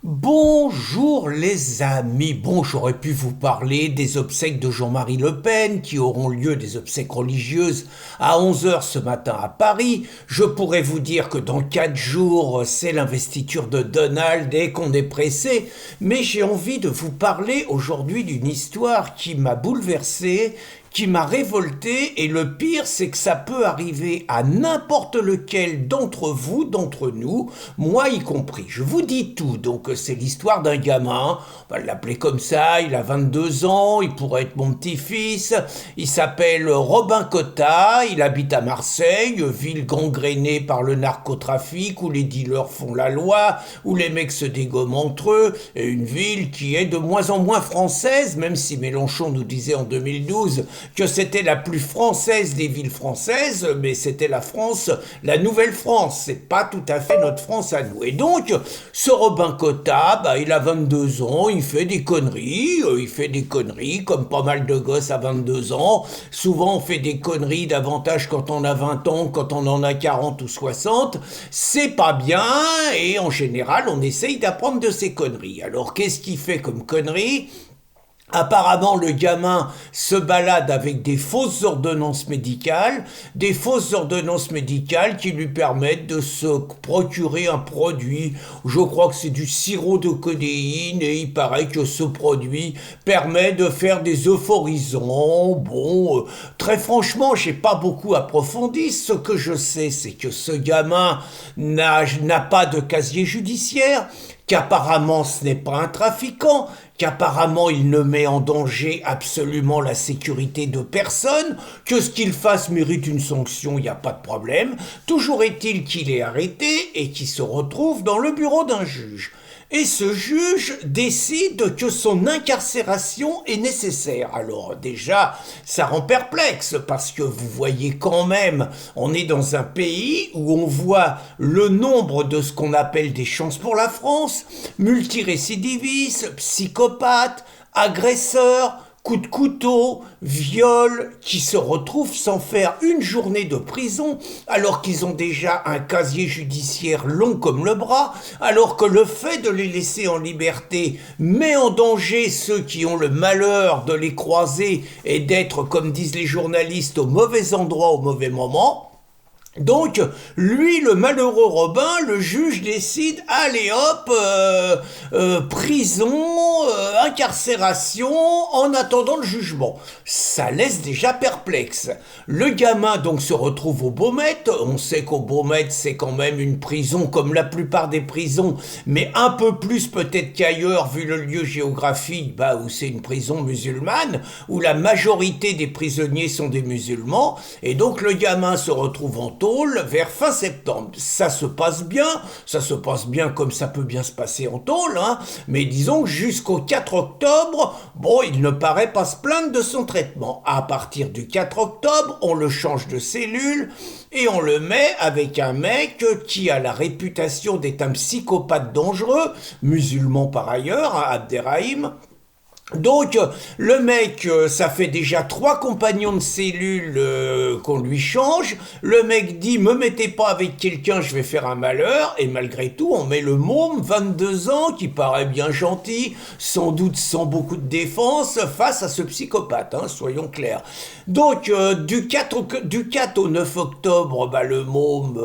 Bonjour les amis, bon j'aurais pu vous parler des obsèques de Jean-Marie Le Pen qui auront lieu, des obsèques religieuses à 11 heures ce matin à Paris. Je pourrais vous dire que dans 4 jours c'est l'investiture de Donald et qu'on est pressé, mais j'ai envie de vous parler aujourd'hui d'une histoire qui m'a bouleversé, qui m'a révolté, et le pire c'est que ça peut arriver à n'importe lequel d'entre vous, d'entre nous, moi y compris. Je vous dis tout, donc c'est l'histoire d'un gamin, on va l'appeler comme ça, il a 22 ans, il pourrait être mon petit-fils, il s'appelle Robin Cotta, il habite à Marseille, ville gangrénée par le narcotrafic, où les dealers font la loi, où les mecs se dégomment entre eux, et une ville qui est de moins en moins française, même si Mélenchon nous disait en 2012 que c'était la plus française des villes françaises, mais c'était la France, la Nouvelle-France, c'est pas tout à fait notre France à nous. Et donc, ce Robin Cotta, il a 22 ans, il fait des conneries, comme pas mal de gosses à 22 ans. Souvent, on fait des conneries davantage quand on a 20 ans, quand on en a 40 ou 60. C'est pas bien, et en général, on essaye d'apprendre de ces conneries. Alors, qu'est-ce qu'il fait comme conneries ? Apparemment, le gamin se balade avec des fausses ordonnances médicales qui lui permettent de se procurer un produit. Je crois que c'est du sirop de codéine et il paraît que ce produit permet de faire des euphorisants. Bon, très franchement, j'ai pas beaucoup approfondi. Ce que je sais, c'est que ce gamin n'a pas de casier judiciaire, qu'apparemment ce n'est pas un trafiquant, qu'apparemment il ne met en danger absolument la sécurité de personne, que ce qu'il fasse mérite une sanction, il n'y a pas de problème. Toujours est-il qu'il est arrêté et qu'il se retrouve dans le bureau d'un juge. Et ce juge décide que son incarcération est nécessaire. Alors déjà, ça rend perplexe parce que vous voyez quand même, on est dans un pays où on voit le nombre de ce qu'on appelle des chances pour la France, multirécidivistes, psychopathes, agresseurs, coups de couteau, viol, qui se retrouvent sans faire une journée de prison, alors qu'ils ont déjà un casier judiciaire long comme le bras, alors que le fait de les laisser en liberté met en danger ceux qui ont le malheur de les croiser et d'être, comme disent les journalistes, au mauvais endroit au mauvais moment. Donc, lui, le malheureux Robin, le juge décide, allez hop, prison, incarcération, en attendant le jugement. Ça laisse déjà perplexe. Le gamin, donc, se retrouve au Baumette. On sait qu'au Baumette, c'est quand même une prison, comme la plupart des prisons, mais un peu plus peut-être qu'ailleurs, vu le lieu géographique, où c'est une prison musulmane, où la majorité des prisonniers sont des musulmans, et donc le gamin se retrouve en vers fin septembre. Ça se passe bien comme ça peut bien se passer en tôle, mais disons que jusqu'au 4 octobre, il ne paraît pas se plaindre de son traitement. À partir du 4 octobre, on le change de cellule et on le met avec un mec qui a la réputation d'être un psychopathe dangereux, musulman par ailleurs, Abderrahim. Donc, le mec, ça fait déjà 3 compagnons de cellule qu'on lui change. Le mec dit, me mettez pas avec quelqu'un, je vais faire un malheur. Et malgré tout, on met le môme, 22 ans, qui paraît bien gentil, sans doute sans beaucoup de défense, face à ce psychopathe, soyons clairs. Donc, du 4 au 9 octobre, le môme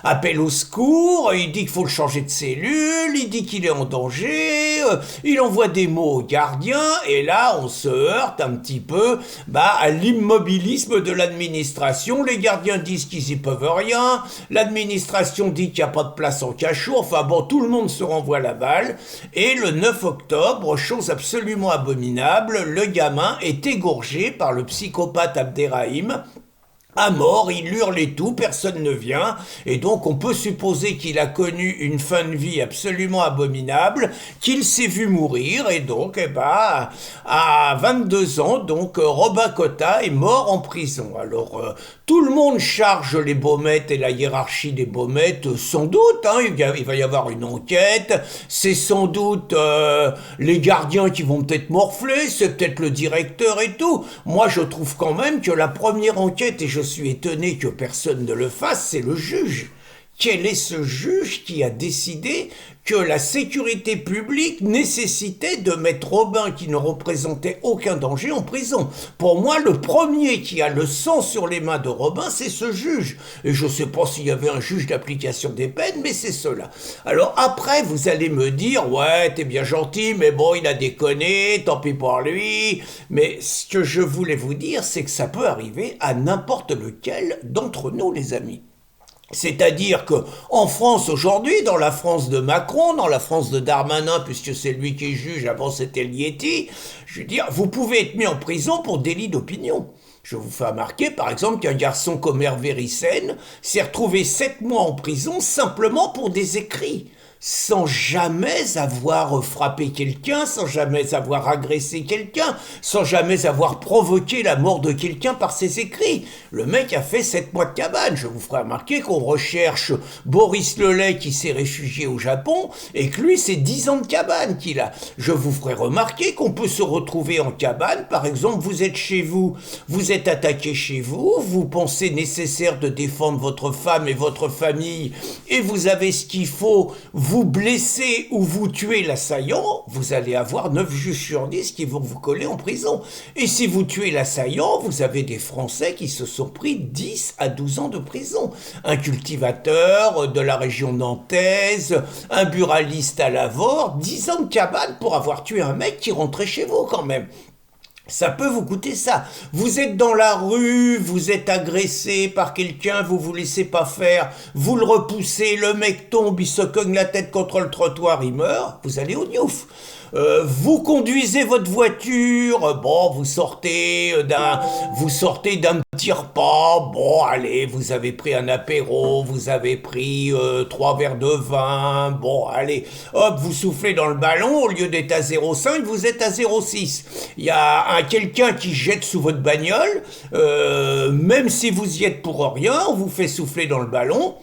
appelle au secours, il dit qu'il faut le changer de cellule, il dit qu'il est en danger, il envoie des mots au gardien, et là on se heurte un petit peu à l'immobilisme de l'administration. Les gardiens disent qu'ils y peuvent rien, l'administration dit qu'il n'y a pas de place en cachot, tout le monde se renvoie la balle, et le 9 octobre, chose absolument abominable, le gamin est égorgé par le psychopathe Abderrahim, à mort, il hurle et tout, personne ne vient, et donc on peut supposer qu'il a connu une fin de vie absolument abominable, qu'il s'est vu mourir, et donc, à 22 ans, donc Robin Cotta est mort en prison. Alors, tout le monde charge les Baumettes et la hiérarchie des Baumettes, sans doute, il va y avoir une enquête, c'est sans doute les gardiens qui vont peut-être morfler, c'est peut-être le directeur et tout. Moi, je trouve quand même que la première enquête, et je suis étonné que personne ne le fasse, c'est le juge quel est ce juge qui a décidé que la sécurité publique nécessitait de mettre Robin, qui ne représentait aucun danger, en prison. Pour moi, le premier qui a le sang sur les mains de Robin, c'est ce juge. Et je ne sais pas s'il y avait un juge d'application des peines, mais c'est cela. Alors après, vous allez me dire, ouais, t'es bien gentil, mais bon, il a déconné, tant pis pour lui. Mais ce que je voulais vous dire, c'est que ça peut arriver à n'importe lequel d'entre nous, les amis. C'est-à-dire que en France aujourd'hui, dans la France de Macron, dans la France de Darmanin, puisque c'est lui qui juge, avant c'était Lieti, je veux dire, vous pouvez être mis en prison pour délit d'opinion. Je vous fais remarquer, par exemple, qu'un garçon comme Hervé Ryssen s'est retrouvé 7 mois en prison simplement pour des écrits, sans jamais avoir frappé quelqu'un, sans jamais avoir agressé quelqu'un, sans jamais avoir provoqué la mort de quelqu'un par ses écrits. Le mec a fait 7 mois de cabane. Je vous ferai remarquer qu'on recherche Boris Lelay qui s'est réfugié au Japon et que lui, c'est 10 ans de cabane qu'il a. Je vous ferai remarquer qu'on peut se retrouver en cabane. Par exemple, vous êtes chez vous, vous êtes attaqué chez vous, vous pensez nécessaire de défendre votre femme et votre famille et vous avez ce qu'il faut, vous blessez ou vous tuez l'assaillant, vous allez avoir 9 juges sur 10 qui vont vous coller en prison. Et si vous tuez l'assaillant, vous avez des Français qui se sont pris 10 à 12 ans de prison. Un cultivateur de la région nantaise, un buraliste à Lavore, 10 ans de cabane pour avoir tué un mec qui rentrait chez vous quand même. Ça peut vous coûter ça. Vous êtes dans la rue, vous êtes agressé par quelqu'un, vous vous laissez pas faire, vous le repoussez, le mec tombe, il se cogne la tête contre le trottoir, il meurt, vous allez au gnouf. Vous conduisez votre voiture, bon, vous sortez d'un petit repas, bon, allez, vous avez pris un apéro, vous avez pris 3 verres de vin, bon, allez, hop, vous soufflez dans le ballon, au lieu d'être à 0,5, vous êtes à 0,6. Il y a quelqu'un qui jette sous votre bagnole, même si vous y êtes pour rien, on vous fait souffler dans le ballon.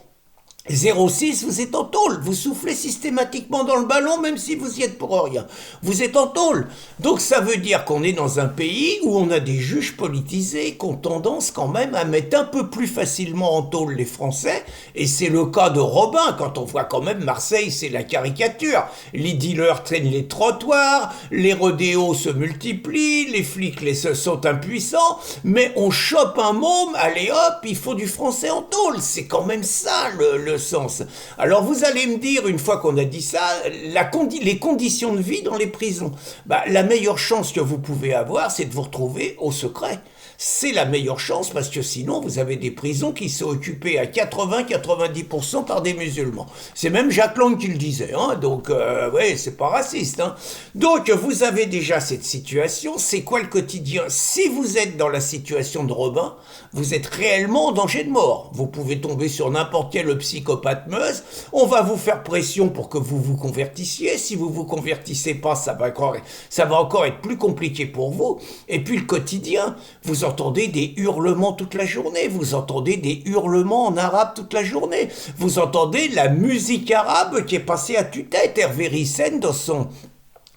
0,6, vous êtes en tôle. Vous soufflez systématiquement dans le ballon, même si vous y êtes pour rien. Vous êtes en tôle. Donc ça veut dire qu'on est dans un pays où on a des juges politisés qui ont tendance quand même à mettre un peu plus facilement en tôle les Français. Et c'est le cas de Robin, quand on voit quand même Marseille, c'est la caricature. Les dealers traînent les trottoirs, les rodéos se multiplient, les flics sont impuissants, mais on chope un môme, allez hop, il faut du français en tôle. C'est quand même ça le sens. Alors vous allez me dire, une fois qu'on a dit ça, les conditions de vie dans les prisons. La meilleure chance que vous pouvez avoir, c'est de vous retrouver au secret. C'est la meilleure chance parce que sinon vous avez des prisons qui sont occupées à 80-90% par des musulmans. C'est même Jacques Lang qui le disait, hein, donc ouais, c'est pas raciste. Hein. Donc vous avez déjà cette situation, c'est quoi le quotidien? Si vous êtes dans la situation de Robin, vous êtes réellement en danger de mort. Vous pouvez tomber sur n'importe quel psychopathe meuse, on va vous faire pression pour que vous vous convertissiez, si vous vous convertissez pas, ça va encore être plus compliqué pour vous. Et puis le quotidien, vous entendez des hurlements toute la journée, vous entendez des hurlements en arabe toute la journée, vous entendez la musique arabe qui est passée à tue-tête. Hervé Ryssen,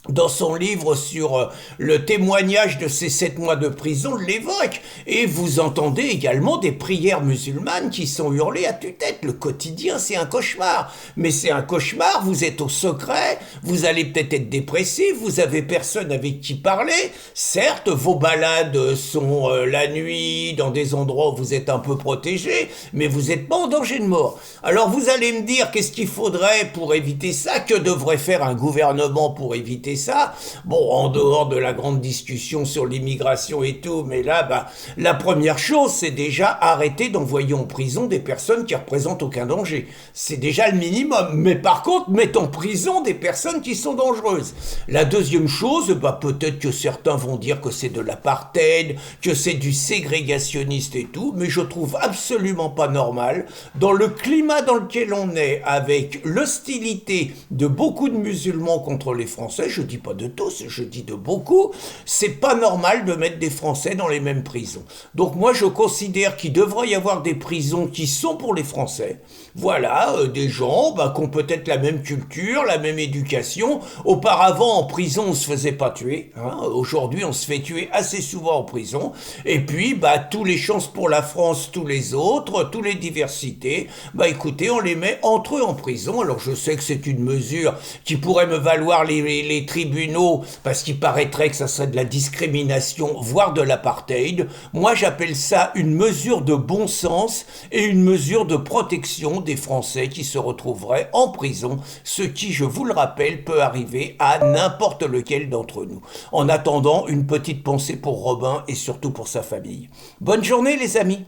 dans son livre sur le témoignage de ces 7 mois de prison, l'évoque. Et vous entendez également des prières musulmanes qui sont hurlées à tue-tête. Le quotidien, c'est un cauchemar. Mais c'est un cauchemar, vous êtes au secret, vous allez peut-être être dépressif, vous avez personne avec qui parler. Certes, vos balades sont la nuit, dans des endroits où vous êtes un peu protégé, mais vous n'êtes pas en danger de mort. Alors vous allez me dire, qu'est-ce qu'il faudrait pour éviter ça? Que devrait faire un gouvernement pour éviter ça? Bon, en dehors de la grande discussion sur l'immigration et tout, mais là, la première chose, c'est déjà arrêter d'envoyer en prison des personnes qui représentent aucun danger. C'est déjà le minimum. Mais par contre, mettre en prison des personnes qui sont dangereuses. La deuxième chose, peut-être que certains vont dire que c'est de l'apartheid, que c'est du ségrégationniste et tout, mais je trouve absolument pas normal, dans le climat dans lequel on est, avec l'hostilité de beaucoup de musulmans contre les Français, je dis pas de tous, je dis de beaucoup, c'est pas normal de mettre des Français dans les mêmes prisons. Donc moi je considère qu'il devrait y avoir des prisons qui sont pour les Français. Voilà, des gens qui ont peut-être la même culture, la même éducation. Auparavant, en prison, on se faisait pas tuer. Hein. Aujourd'hui, on se fait tuer assez souvent en prison. Et puis, tous les chances pour la France, tous les autres, toutes les diversités, écoutez, on les met entre eux en prison. Alors, je sais que c'est une mesure qui pourrait me valoir les tribunaux, parce qu'il paraîtrait que ça serait de la discrimination, voire de l'apartheid. Moi, j'appelle ça une mesure de bon sens et une mesure de protection des Français qui se retrouveraient en prison, ce qui, je vous le rappelle, peut arriver à n'importe lequel d'entre nous. En attendant, une petite pensée pour Robin et surtout pour sa famille. Bonne journée les amis!